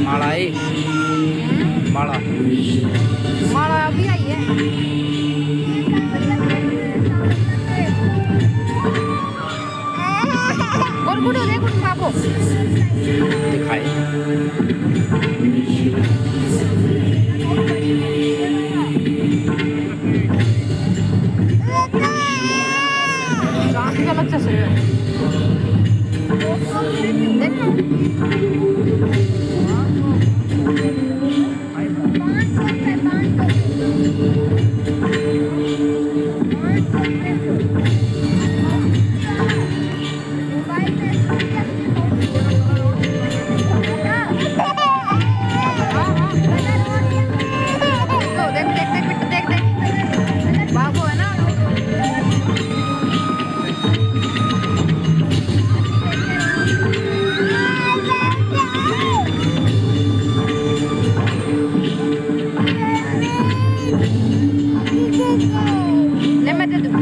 माला आई, माला माला अभी आई है। गुड़गुड़ो दे गुड़ बाबू दिखाए। शांति का बच्चा से बाबू है ना। ले मैं दे दूँ।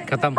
खत्म।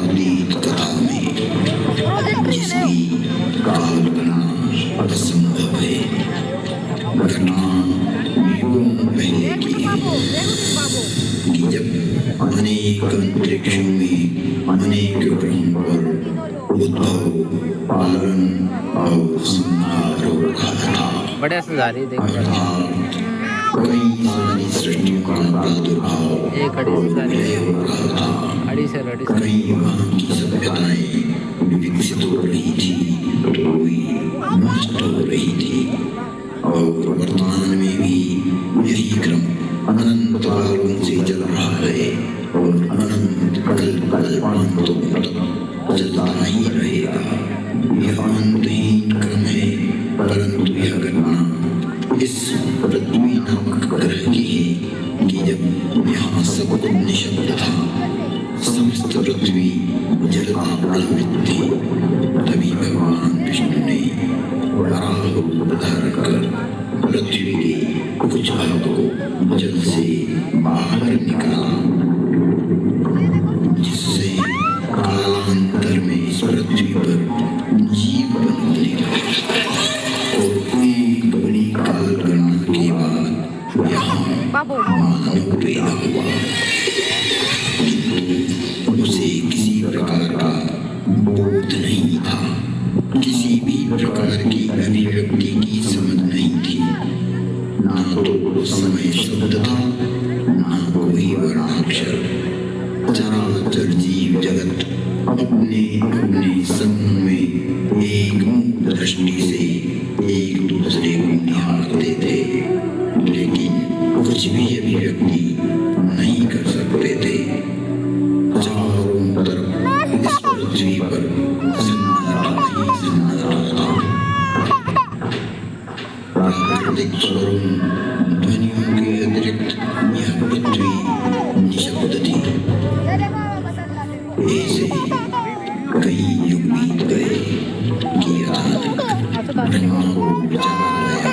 कालातीत कथा में प्रोजेक्ट है ना जिसकी काल गणना असंभव है, घटना युगों पहले की है बाबू देखो बाबू कि जब अनेक अंतरिक्षों में अनेक ग्रहों पर उद्भव, पालन और संहार हो रहा था। बढ़िया से जा रही है, देख अर्थात कई सारी सृष्टियों का प्रादुर्भाव एक अड़ी से जा रही विलय है, हो रहा था। अड़ी से अड़ी से कई वहाँ की सभ्यताएं विकसित हो रही थी, कोई नष्ट हो रही थी, और वर्तमान में भी यही क्रम अनंत कालों से चल रहा है और अनंत कल्पांतों तक चलता ही रहेगा। यह अंतहीन क्रम है, परंतु यह घटना इस पृथ्वी नामक ग्रह की है कि जब यहाँ सब कुछ निशब्द था, समस्त पृथ्वी जलता प्लावित थी, तभी भगवान विष्णु ने वराह रूप धारण कर पृथ्वी के कुछ भाग को जल से बाहर निकाला, जिससे कालांतर में इस पृथ्वी पर जीवन होने लगा। और एक बड़ी काल गणना के बाद यहाँ बाबू मानव पैदा हुआ, किंतु उसे किसी प्रकार का बोध नहीं था, किसी भी प्रकार की अभिव्यक्ति की समझ नहीं थी। ना तो समय शब्द था, ना कोई वर्णाक्षर। चराचर जीव जगत अपने अपने समूह में एक दृष्टि से एक दूसरे को निहारते थे, लेकिन कुछ भी अभिव्यक्ति नहीं कर सकते थे। चारों तरफ इस पृथ्वी पर सन्नाटा ही सन्नाटा था। प्राकृतिक स्वरों, ध्वनियों के अतिरिक्त यह पृथ्वी निशब्द थी। ऐसे कई युग बीत गए कि अचानक ब्रह्मा को विचार आया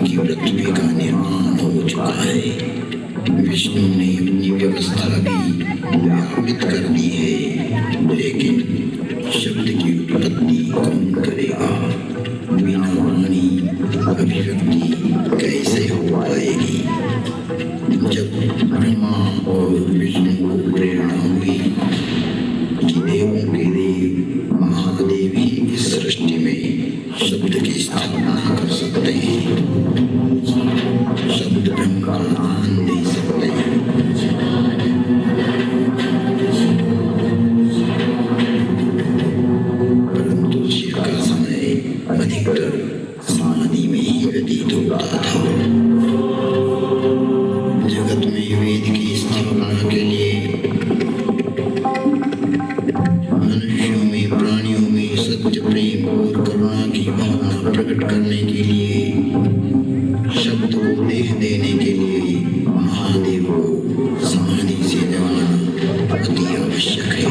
कि पृथ्वी का निर्माण हो चुका है। विष्णु ने अपनी व्यवस्था भी व्यापित कर दी है, लेकिन शब्द की उत्पत्ति कौन करेगा? बिना वाणी अभिव्यक्ति कैसे हो पाएगी? जब ब्रह्मा और विष्णु को प्रेरणा हुई कि देवों के देव महादेव ही इस सृष्टि में शब्द की स्थापना कर सकते हैं, शब्द ब्रह्म का आनंद दे सकते हैं, परंतु शिव का समय अधिकतर समाधि में ही व्यतीत होता था। जगत में वेद की स्थापना के लिए, मनुष्यों में, प्राणियों में सत्य, प्रेम और करुणा की भावना प्रकट करने के लिए, शब्द को देह देने के लिए महादेव को समाधि से जगाना अति आवश्यक है।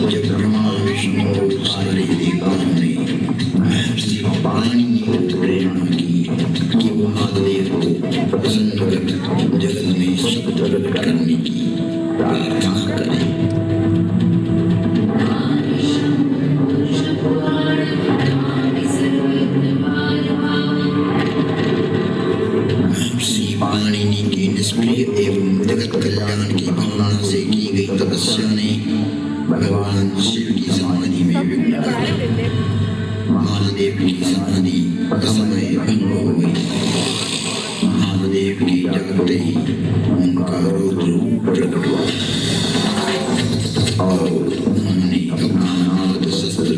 जब ब्रह्मा विष्णु और सारे देवताओं ने महर्षि पाणिनि को प्रेरणा की कि वो महादेव को प्रसन्न कर जगत में शब्द प्रकट करने की प्रार्थना करें, महर्षि पाणिनि की निष्प्रिय एवं जगत कल्याण की भावना से की गई तपस्या ने भगवान शिव की समाधि में विघ्न डाला। महादेव की समाधि असमय भंग हो गई। महादेव की जागते ही उनका रौद्र रूप प्रकट हुआ और उन्होंने अपना नाद शस्त्र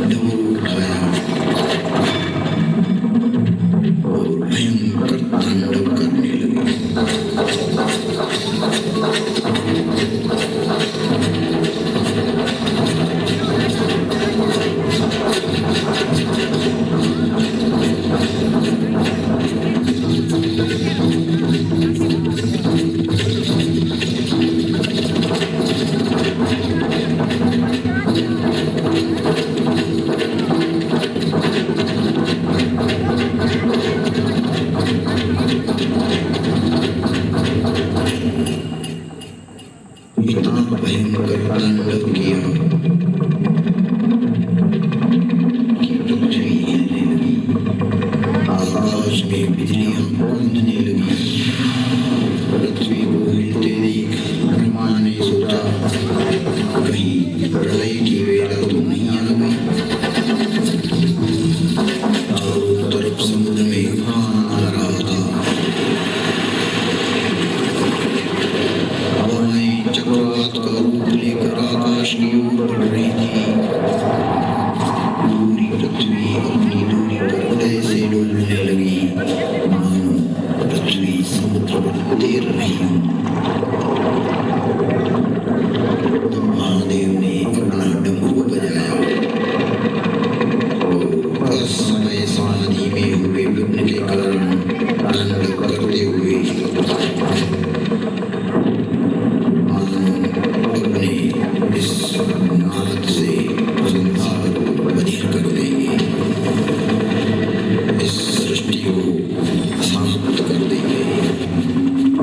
ढोल उठाया और भयंकर तांडव करने लगे। इतना भयंकर तांडव किया कि पृथ्वी हिलने लगी, आकाश में बिजलियां कूदने लगी। पृथ्वी को हिलते देख ब्रह्मा ने सोचा कहीं प्रलय की वेला तो नहीं आ गई। चारों तरफ समुद्र में उफान आ रहा था, हवाएं चक्रवात का रूप लेकर आकाश की ओर बढ़ रही थी। पूरी पृथ्वी अपनी दूरी पर ऐसे डोलने लगी मानो पृथ्वी समुद्र पर तैर रही हो। महादेव ने अपना डमरू बजाया और उस समय समाधि में हुए विघ्न के कारण तांडव करते हुए अपने इस नाद से संसार को बधिर कर देंगे, इस सृष्टि को समाप्त कर देंगे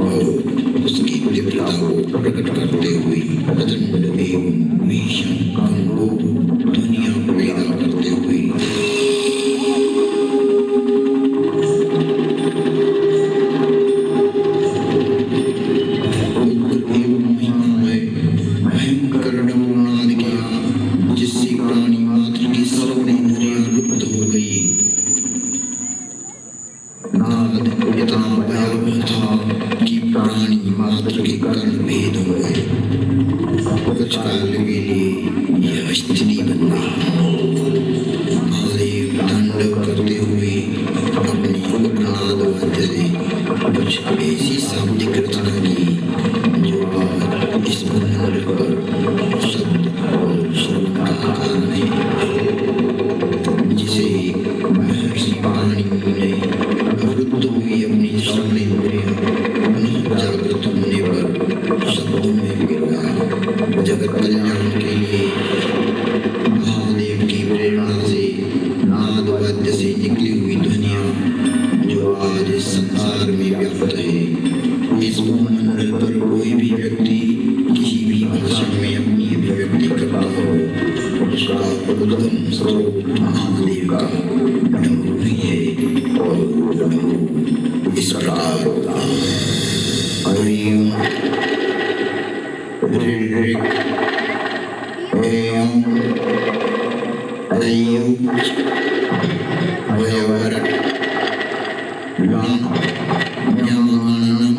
और उसकी तीव्रता को प्रकट करते हुए प्रचंड एवं भीषण कांडों दुनिया पैदा करते हुए भयंकर डमरुनाद किया, जिससे प्राणी मात्र की सर्व इंद्रियां लुप्त हो गई। नाद इतना भयावह था कि प्राणी मात्र के कर्ण भेद हो गए। कुछ काल के लिए यह स्थिति बन गई। महादेव तांडव करते हुए अपनी उग्रनाद वाद्य से कुछ ऐसी शाब्दिक रचना की जो आज इस भूमंडल पर शब्द और श्रवण का कारण है, जिसे महर्षि पाणिनि ने अवरुद्ध हुई अपनी श्रवण इंद्रियां पुनः जागृत होने पर शब्दों में गिराया। जगत कल्याण के लिए महादेव की प्रेरणा से नाद वाद्य से निकली हुई ध्वनियां जो आज इस संसार में व्याप्त है। इस भूमंडल पर कोई भी व्यक्ति किसी भी भाषा में अपनी अभिव्यक्ति करता हो, उसका उद्गम स्रोत महादेव का डमरू ही है और डमरू इस प्रकार होगा। हरिओम ऋग एवं अयं वयवरट लं न्यमाननं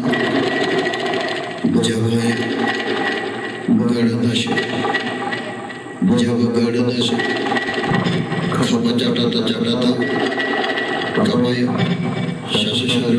जवय गणदश जब गणदश खप चटत चटत कवय शशशर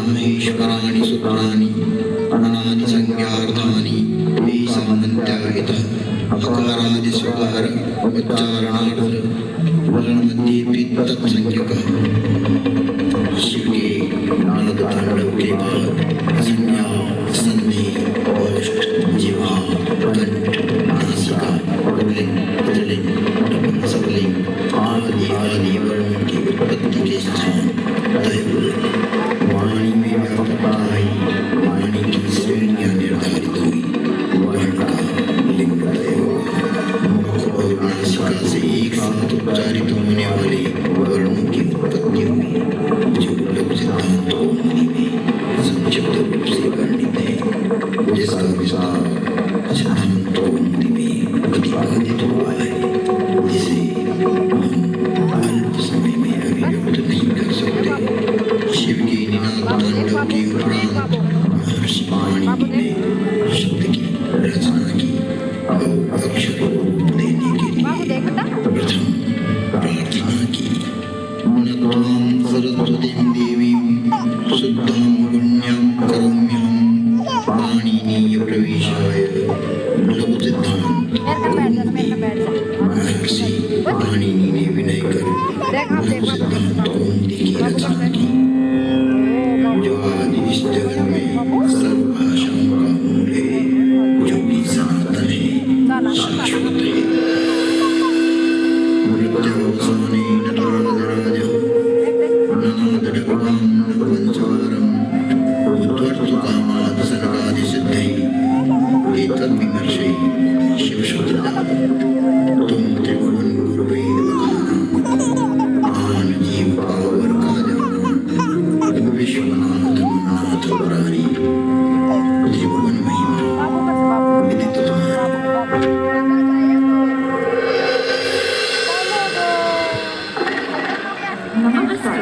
महेश्वराणि सूत्राणि अनादि संज्ञार्थानि अकारादि स्वकार उच्चारणार्थ वर्णमध्येपि तत्संज्ञकः। शिव के नारद तांडव के बाद संज्ञा, संधि, ओष्ठ, जिह्वा, कंठ, नासिका, पुल्लिंग, स्त्रीलिंग, नपुंसकलिंग आदि वर्णों की उत्पत्ति के स्थान वाणी में व्यापकता आई। वाणी की श्रेणियां निर्धारित हुई। वर्ण का लिंग तय हुआ। मुख और नासिका से एक साथ उच्चारित होने वाले वर्णों की उत्पत्ति हुई, जो लघु सिद्धांत कौमुदी में संक्षिप्त रूप से वर्णित है, जिसका विस्तार सिद्धांत कौमुदी में प्रतिपादित हुआ है, जिसे हम अल्प समय में अभिव्यक्त नहीं कर सकते। शिव के निनाद तांडव के उपरांत महर्षि पाणिनि ने शब्द की रचना की और अक्षर को रूप देने के लिए प्रथम कहानी ने विनय कर मानव सिद्धांत ओम की रचना की, जो आज इस जगत में सर्व भाषाओं का मूल है, जो कि सनातन है, शाश्वत है। मृत्यावसाने नटराजराज नादडकवां पंचवारं उद्वर्तुकामात् सनकादिसिद्धै एतद्विमर्शे शिवशब्दः तुम त्रिभुवन गुरुवेद वखाना आन जीव पावर का जाना विश्वनाथ नाथ मुरारी त्रिभुवन महिमा विदित तुम्हारी। नमस्कार।